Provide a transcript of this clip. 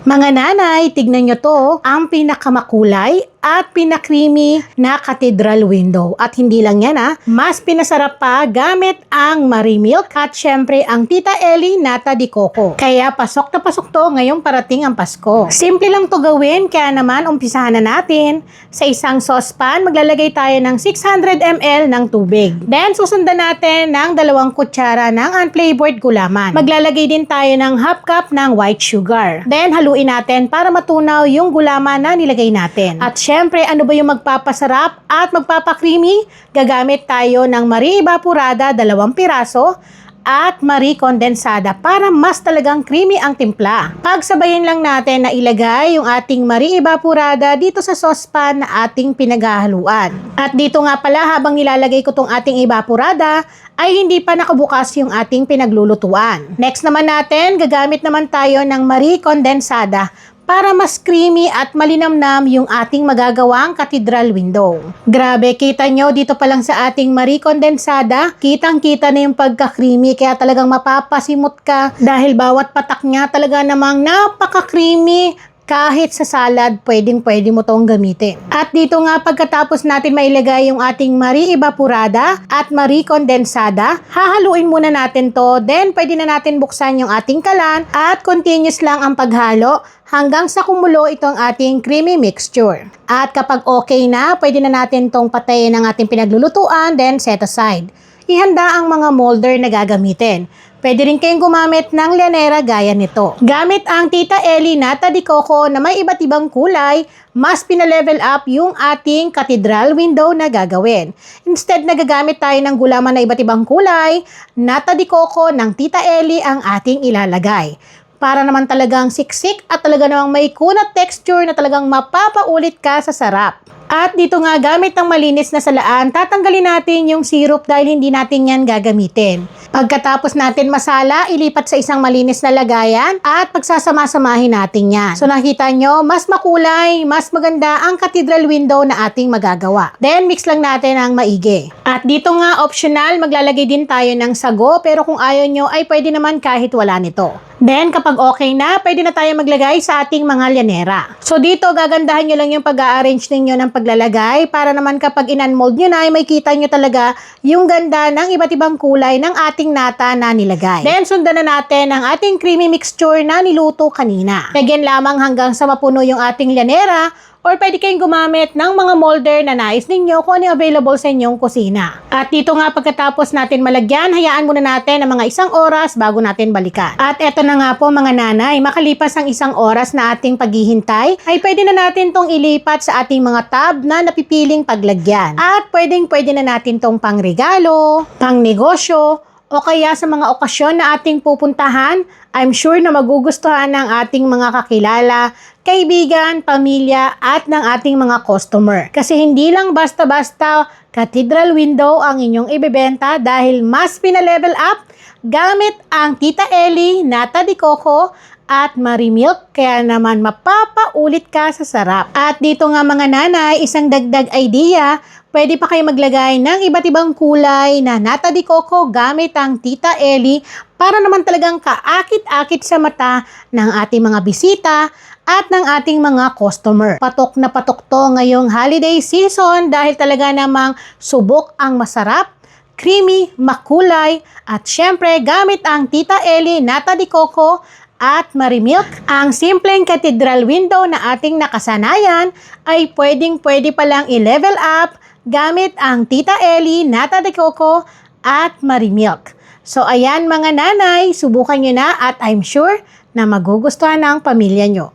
Mga nanay, tignan nyo to, ang pinakamakulay at pinakreamy na cathedral window. At hindi lang yan mas pinasarap pa gamit ang Marie Milk at syempre ang Tita Ellie Nata de Coco. Kaya pasok na pasok to ngayong parating ang Pasko. Simple lang to gawin, kaya naman umpisahan na natin. Sa isang saucepan, maglalagay tayo ng 600 ml ng tubig. Then susundan natin ng 2 kutsara ng unflavored gulaman. Maglalagay din tayo ng half cup ng white sugar. Then haluin natin para matunaw yung gulaman na nilagay natin. At syempre, ano ba yung magpapasarap at magpapakreamy? Gagamit tayo ng Marie Evaporada 2 piraso at Marie Condensada para mas talagang creamy ang timpla. Pagsabayin lang natin na ilagay yung ating Marie Evaporada dito sa saucepan na ating pinaghahaluan. At dito nga pala, habang nilalagay ko tong ating Evaporada, ay hindi pa nakabukas yung ating pinaglulutuan. Next naman natin, gagamit naman tayo ng Marie Condensada para mas creamy at malinamnam yung ating magagawang cathedral window. Grabe, kita nyo dito pa lang sa ating Marie Condensada, kitang-kita na yung pagka-creamy, kaya talagang mapapasimot ka dahil bawat patak niya talaga namang napaka-creamy. Kahit sa salad, pwede mo tong gamitin. At dito nga, pagkatapos natin mailagay yung ating Marie Evaporada at Marie Condensada, hahaluin muna natin to, then pwede na natin buksan yung ating kalan at continuous lang ang paghalo hanggang sa kumulo itong ating creamy mixture. At kapag okay na, pwede na natin tong patayin ng ating pinaglulutuan, then set aside. Ihanda ang mga molder na gagamitin. Pwede rin kayong gumamit ng llanera gaya nito. Gamit ang Tita Ellie Nata de Coco na may iba't ibang kulay, mas pinalevel up yung ating cathedral window na gagawin. Instead, nagagamit tayo ng gulaman na iba't ibang kulay, Nata de Coco ng Tita Ellie ang ating ilalagay. Para naman talagang siksik at talaga namang may kunat texture na talagang mapapaulit ka sa sarap. At dito nga, gamit ng malinis na salaan, tatanggalin natin yung syrup dahil hindi natin yan gagamitin. Pagkatapos natin masala, ilipat sa isang malinis na lagayan at pagsasama-samahin natin yan. So nakita nyo, mas makulay, mas maganda ang cathedral window na ating magagawa. Then mix lang natin ang maigi. At dito nga, optional, maglalagay din tayo ng sago, pero kung ayaw nyo ay pwede naman kahit wala nito. Then kapag okay na, pwede na tayo maglagay sa ating mga llanera. So dito, gagandahan nyo lang yung pag-a-arrange ninyo ng paglalagay para naman kapag in-unmold nyo na ay may kita nyo talaga yung ganda ng iba't ibang kulay ng ating nata na nilagay. Then sundan na natin ang ating creamy mixture na niluto kanina. Lagyan lamang hanggang sa mapuno yung ating llanera, or pwede kayong gumamit ng mga molder na nais ninyo kung ano available sa inyong kusina. At dito nga, pagkatapos natin malagyan, hayaan muna natin ng mga 1 oras bago natin balikan. At eto na nga po mga nanay, makalipas ang 1 oras na ating paghihintay, ay pwede na natin tong ilipat sa ating mga tub na napipiling paglagyan. At pwede na natin tong pangregalo, pangnegosyo, o kaya sa mga okasyon na ating pupuntahan. I'm sure na magugustuhan ng ating mga kakilala, kaibigan, pamilya, at ng ating mga customer. Kasi hindi lang basta-basta cathedral window ang inyong ibebenta dahil mas pinalevel up gamit ang Tita Ellie Nata de Coco at Marie Milk, kaya naman mapapaulit ka sa sarap. At dito nga mga nanay, isang dagdag idea, pwede pa kayo maglagay ng iba't ibang kulay na Nata de Coco gamit ang Tita Ellie para naman talagang kaakit-akit sa mata ng ating mga bisita at ng ating mga customer. Patok na patok to ngayong holiday season dahil talaga namang subok ang masarap, creamy, makulay, at syempre gamit ang Tita Ellie Nata de Coco at Marie Milk, ang simpleng cathedral window na ating nakasanayan ay pwedeng-pwede palang i-level up gamit ang Tita Ellie Nata de Coco at Marie Milk. So ayan mga nanay, subukan nyo na at I'm sure na magugustuhan ng pamilya nyo.